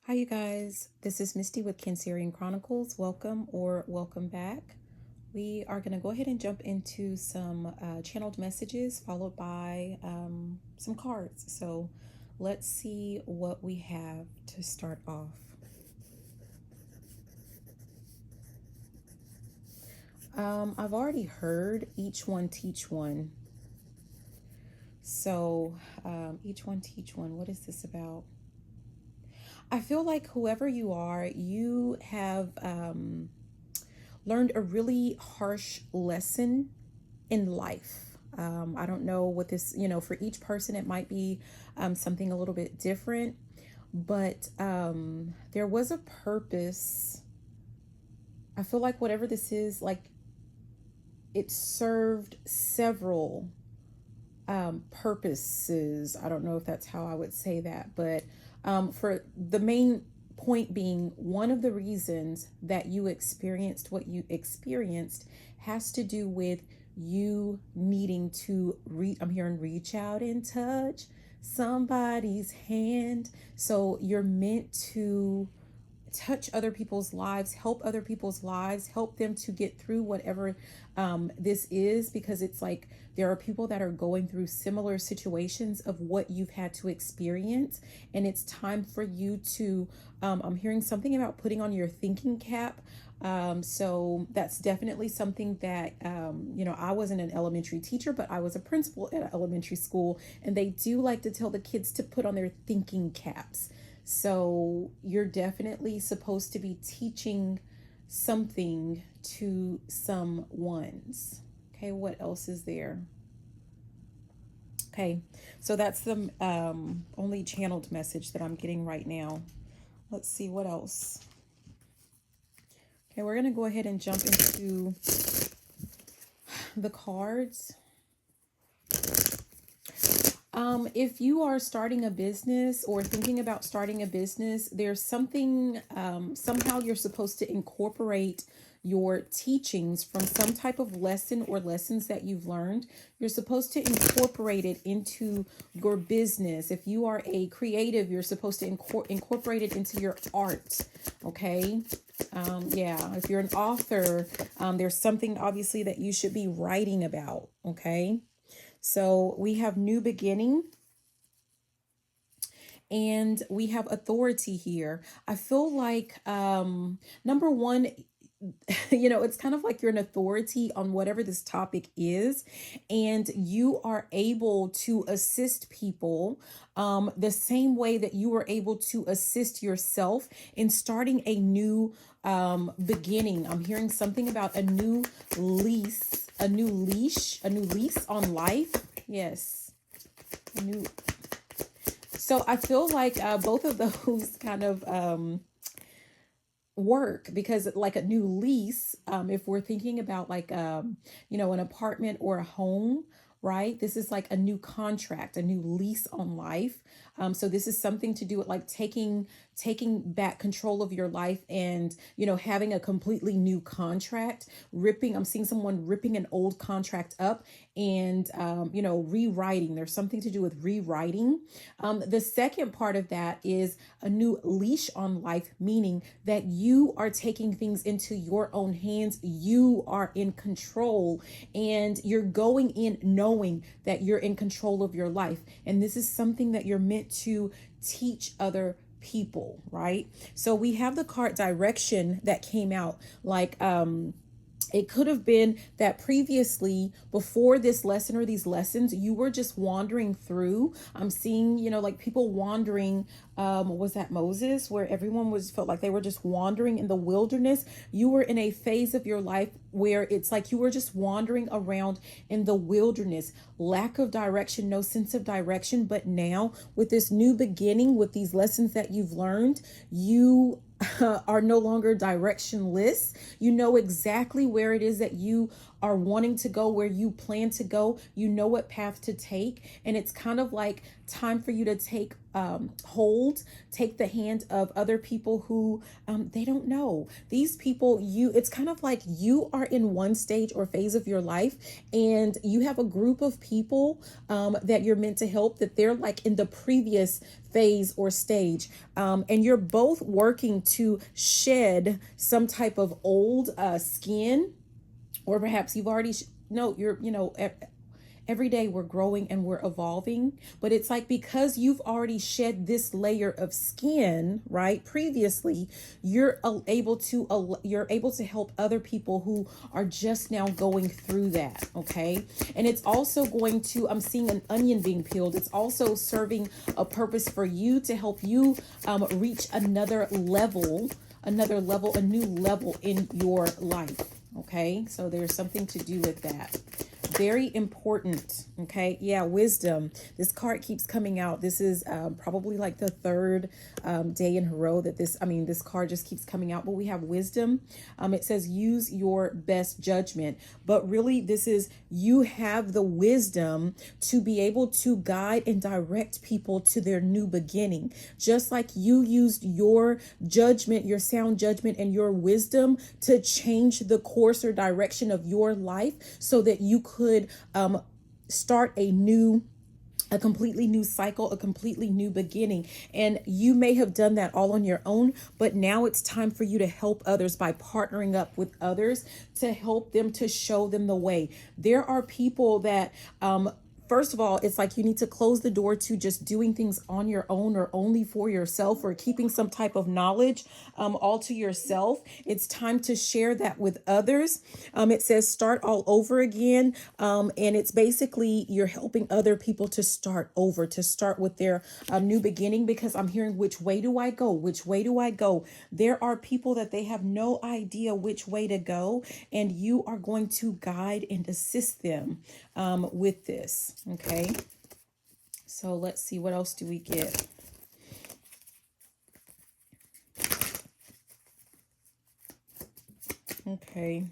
Hi, you guys. This is Misty with Cancerian Chronicles. Welcome or welcome back. We are going to go ahead and jump into some channeled messages followed by some cards. So let's see what we have to start off. I've already heard each one teach one. So each one teach one. What is this about? I feel like whoever you are, you have learned a really harsh lesson in life. I don't know what this, for each person, it might be something a little bit different, but there was a purpose. I feel like whatever this is, like it served several purposes. I don't know if that's how I would say that, but for the main point being, one of the reasons that you experienced what you experienced has to do with you needing to I'm hearing reach out and touch somebody's hand. So you're meant to touch other people's lives, help other people's lives, help them to get through whatever this is, because it's like there are people that are going through similar situations of what you've had to experience, and it's time for you to I'm hearing something about putting on your thinking cap. So that's definitely something that I wasn't an elementary teacher, but I was a principal at an elementary school, and they do like to tell the kids to put on their thinking caps. So you're definitely supposed to be teaching something to some ones. Okay, what else is there? Okay, so that's the only channeled message that I'm getting right now. Let's see what else. Okay, we're going to go ahead and jump into the cards. If you are starting a business or thinking about starting a business, there's something, somehow you're supposed to incorporate your teachings from some type of lesson or lessons that you've learned. You're supposed to incorporate it into your business. If you are a creative, you're supposed to incorporate it into your art. Okay. Yeah. If you're an author, there's something obviously that you should be writing about. Okay. So we have new beginning and we have authority here. I feel like number one, it's kind of like you're an authority on whatever this topic is, and you are able to assist people the same way that you were able to assist yourself in starting a new beginning. I'm hearing something about a new lease, a new leash, a new lease on life. Yes, a new. So I feel like both of those kind of work, because like a new lease, if we're thinking about like an apartment or a home, right? This is like a new contract, a new lease on life. So this is something to do with like taking back control of your life, and having a completely new contract. Ripping, I'm seeing someone ripping an old contract up and rewriting. There's something to do with rewriting. The second part of that is a new leash on life, meaning that you are taking things into your own hands. You are in control, and you're going in knowing that you're in control of your life. And this is something that you're meant to teach other people, right? So we have the card direction that came out, like it could have been that previously, before this lesson or these lessons, you were just wandering through. I'm seeing, like people wandering. Was that Moses, where everyone felt like they were just wandering in the wilderness? You were in a phase of your life where it's like you were just wandering around in the wilderness, lack of direction, no sense of direction. But now, with this new beginning, with these lessons that you've learned, you are no longer directionless. You know exactly where it is that you are wanting to go, where you plan to go. You know what path to take. And it's kind of like time for you to take take the hand of other people who they don't know. These people, it's kind of like you are in one stage or phase of your life, and you have a group of people that you're meant to help, that they're like in the previous phase or stage, and you're both working to shed some type of old skin, or perhaps you've already no, you're, every day we're growing and we're evolving, but it's like, because you've already shed this layer of skin, right, previously, you're able to help other people who are just now going through that. Okay. And it's also going to, I'm seeing an onion being peeled. It's also serving a purpose for you to help you reach a new level in your life. Okay. So there's something to do with that. Very important. Okay. Yeah. Wisdom. This card keeps coming out. This is probably like the third day in a row that this card just keeps coming out. But we have wisdom. It says use your best judgment. But really, this is, you have the wisdom to be able to guide and direct people to their new beginning. Just like you used your judgment, your sound judgment, and your wisdom to change the course or direction of your life so that you could start a completely new cycle, a completely new beginning. And you may have done that all on your own, but now it's time for you to help others by partnering up with others to help them, to show them the way. There are people that, first of all, it's like you need to close the door to just doing things on your own or only for yourself, or keeping some type of knowledge all to yourself. It's time to share that with others. It says start all over again. And it's basically you're helping other people to start over, to start with their new beginning, because I'm hearing, which way do I go? Which way do I go? There are people that they have no idea which way to go, and you are going to guide and assist them with this. Okay, so let's see, what else do we get? Okay.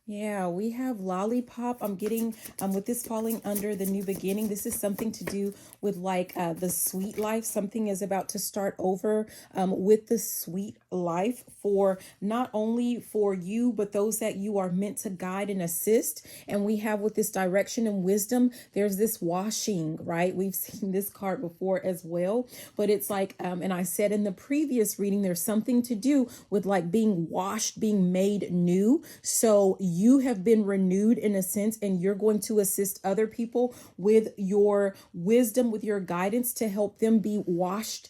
Yeah, we have lollipop. I'm getting, with this falling under the new beginning, this is something to do with like the sweet life. Something is about to start over with the sweet life, for not only for you, but those that you are meant to guide and assist. And we have, with this direction and wisdom, there's this washing, right? We've seen this card before as well, but it's like, and I said in the previous reading, there's something to do with like being washed, being made new. So you have been renewed in a sense, and you're going to assist other people with your wisdom, with your guidance, to help them be washed.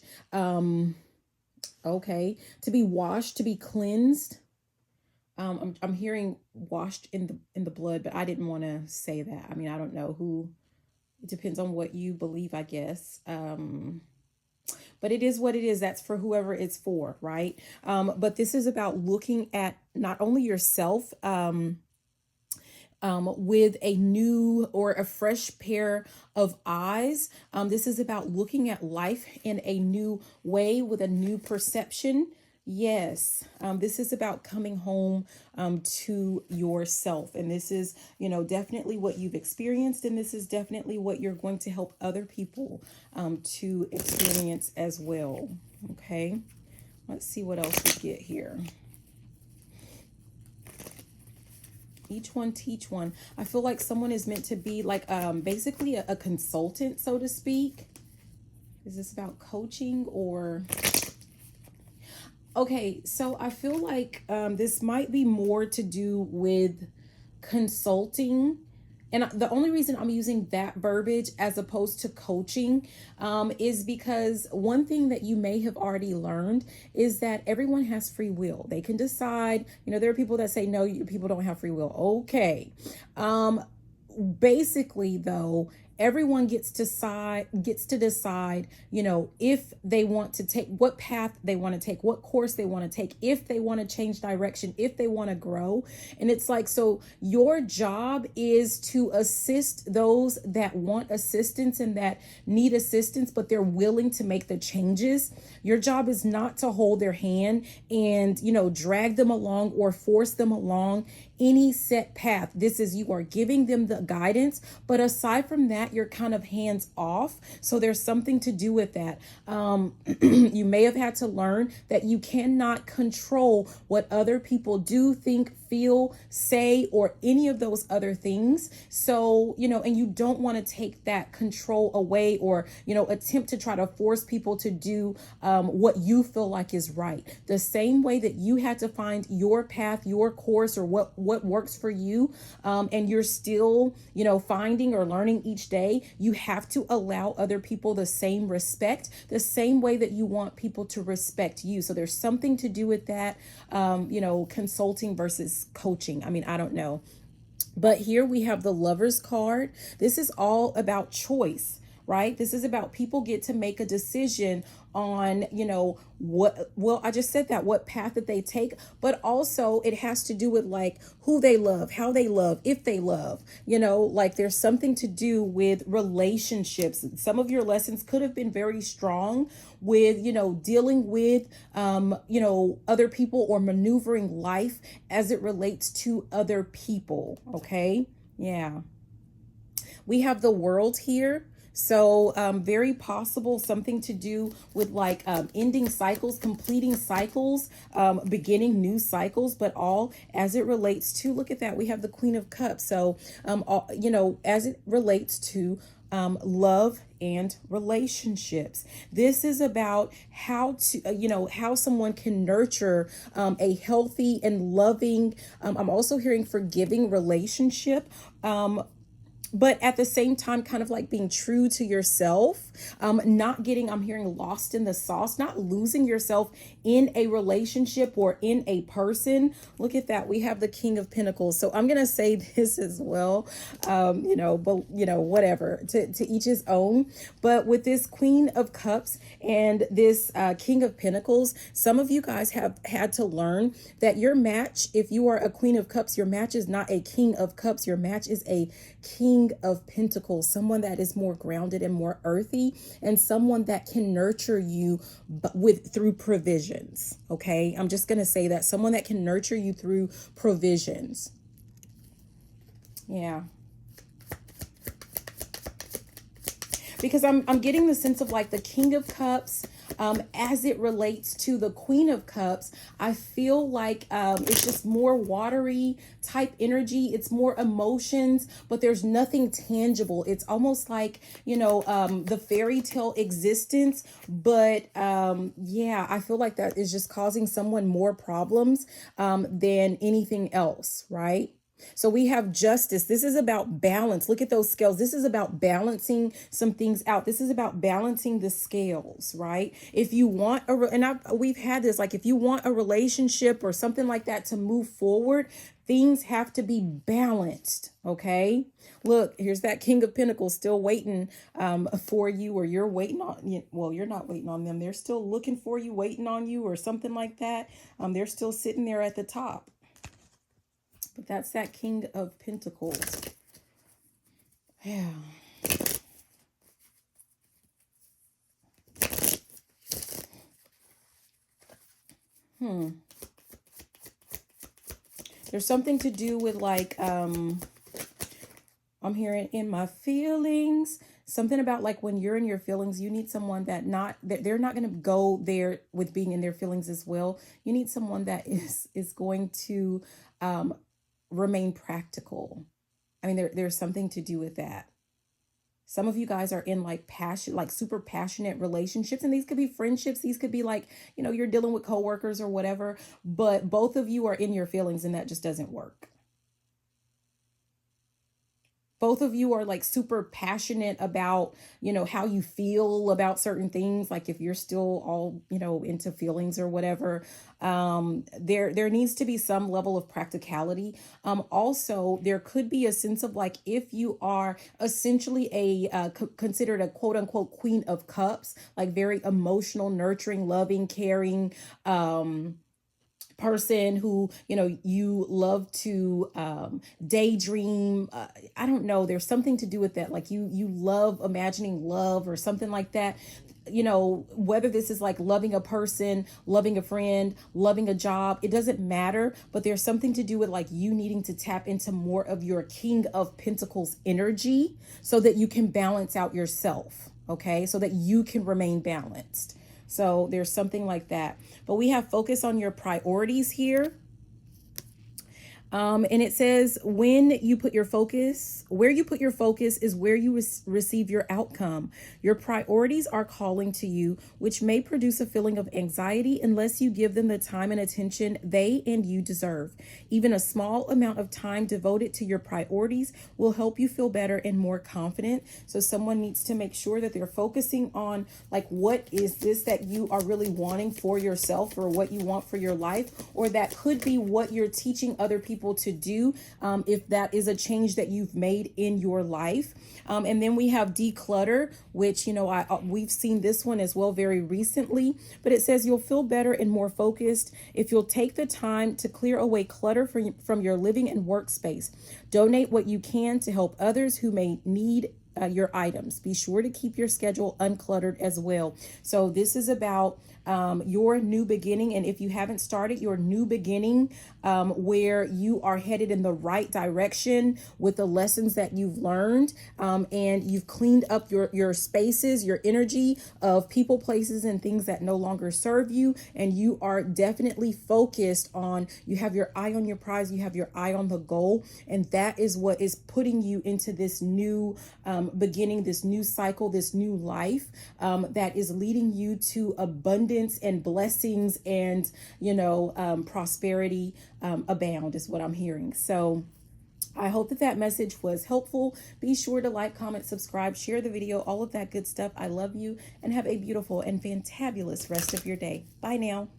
Okay, to be washed, to be cleansed. I'm hearing washed in the blood, but I didn't want to say that. I mean, I don't know who. It depends on what you believe, I guess. But it is what it is. That's for whoever it's for, right? But this is about looking at not only yourself with a new or a fresh pair of eyes. This is about looking at life in a new way, with a new perception. Yes, this is about coming home to yourself. And this is, definitely what you've experienced. And this is definitely what you're going to help other people to experience as well. Okay, let's see what else we get here. Each one teach one. I feel like someone is meant to be like basically a consultant, so to speak. Is this about coaching or... Okay, so I feel like this might be more to do with consulting. And the only reason I'm using that verbiage as opposed to coaching is because one thing that you may have already learned is that everyone has free will. They can decide, there are people that say, no, people don't have free will. Okay. Basically, though, everyone gets to decide, if they want to take, what path they want to take, what course they want to take, if they want to change direction, if they want to grow. And it's like, so your job is to assist those that want assistance and that need assistance, but they're willing to make the changes. Your job is not to hold their hand and, drag them along or force them along any set path. This is, you are giving them the guidance, but aside from that, you're kind of hands off. So there's something to do with that. You may have had to learn that you cannot control what other people do, think, feel, say, or any of those other things. So, and you don't want to take that control away, or, attempt to try to force people to do what you feel like is right. The same way that you had to find your path, your course, or what works for you, and you're still, finding or learning each day, you have to allow other people the same respect, the same way that you want people to respect you. So there's something to do with that, consulting versus coaching. I mean, I don't know. But here we have the Lover's card. This is all about choice, right? This is about people get to make a decision on, I just said that, what path that they take, but also it has to do with like who they love, how they love, if they love, like there's something to do with relationships. Some of your lessons could have been very strong with, dealing with, other people, or maneuvering life as it relates to other people. Okay. Yeah. We have the World here. So very possible something to do with like ending cycles, completing cycles, beginning new cycles, but all as it relates to, look at that, we have the Queen of Cups. So, as it relates to love and relationships. This is about how to, how someone can nurture a healthy and loving, I'm also hearing forgiving relationship. But at the same time, kind of like being true to yourself, not getting, I'm hearing, lost in the sauce, not losing yourself in a relationship or in a person. Look at that. We have the King of Pentacles. So I'm going to say this as well, but, whatever, to each his own. But with this Queen of Cups and this King of Pentacles, some of you guys have had to learn that your match, if you are a Queen of Cups, your match is not a King of Cups. Your match is a King of Pentacles, someone that is more grounded and more earthy, and someone that can nurture you through provisions. Okay, I'm just gonna say that, someone that can nurture you through provisions. Yeah. Because I'm getting the sense of like the King of Cups, as it relates to the Queen of Cups, I feel like it's just more watery type energy. It's more emotions, but there's nothing tangible. It's almost like, the fairy tale existence. But yeah, I feel like that is just causing someone more problems than anything else, right? So we have Justice. This is about balance. Look at those scales. This is about balancing some things out. This is about balancing the scales, right? If you want we've had this, like if you want a relationship or something like that to move forward, things have to be balanced. Okay. Look, here's that King of Pentacles still waiting for you, or you're waiting on, well, you're not waiting on them. They're still looking for you, waiting on you, or something like that. They're still sitting there at the top. But that's that King of Pentacles. Yeah. There's something to do with like, I'm hearing in my feelings, something about like when you're in your feelings, you need someone that they're not going to go there with being in their feelings as well. You need someone that is going to, remain practical. I mean, there's something to do with that. Some of you guys are in like passion, like super passionate relationships, and these could be friendships. These could be like, you're dealing with coworkers or whatever, but both of you are in your feelings, and that just doesn't work. Both of you are like super passionate about, how you feel about certain things. Like if you're still all, into feelings or whatever, there needs to be some level of practicality. Also, there could be a sense of like, if you are essentially considered a quote unquote Queen of Cups, like very emotional, nurturing, loving, caring, person who, you love to daydream. I don't know. There's something to do with that. Like you love imagining love or something like that. you know, whether this is like loving a person, loving a friend, loving a job, it doesn't matter. But there's something to do with like you needing to tap into more of your King of Pentacles energy so that you can balance out yourself. Okay. So that you can remain balanced. So there's something like that. But we have focus on your priorities here. And it says when you put your focus, where you put your focus is where you receive your outcome. Your priorities are calling to you, which may produce a feeling of anxiety unless you give them the time and attention they and you deserve. Even a small amount of time devoted to your priorities will help you feel better and more confident. So someone needs to make sure that they're focusing on like, what is this that you are really wanting for yourself or what you want for your life? Or that could be what you're teaching other people to do, if that is a change that you've made in your life. And then we have declutter, which, you know, we've seen this one as well very recently, but it says you'll feel better and more focused if you'll take the time to clear away clutter from your living and workspace. Donate what you can to help others who may need your items. Be sure to keep your schedule uncluttered as well. So this is about your new beginning. And if you haven't started your new beginning, where you are headed in the right direction with the lessons that you've learned, and you've cleaned up your spaces, your energy of people, places, and things that no longer serve you. And you are definitely focused on, you have your eye on your prize, you have your eye on the goal. And that is what is putting you into this new beginning, this new cycle, this new life that is leading you to abundance and blessings and, you know, prosperity abound is what I'm hearing. So I hope that that message was helpful. Be sure to like, comment, subscribe, share the video, all of that good stuff. I love you and have a beautiful and fantabulous rest of your day. Bye now.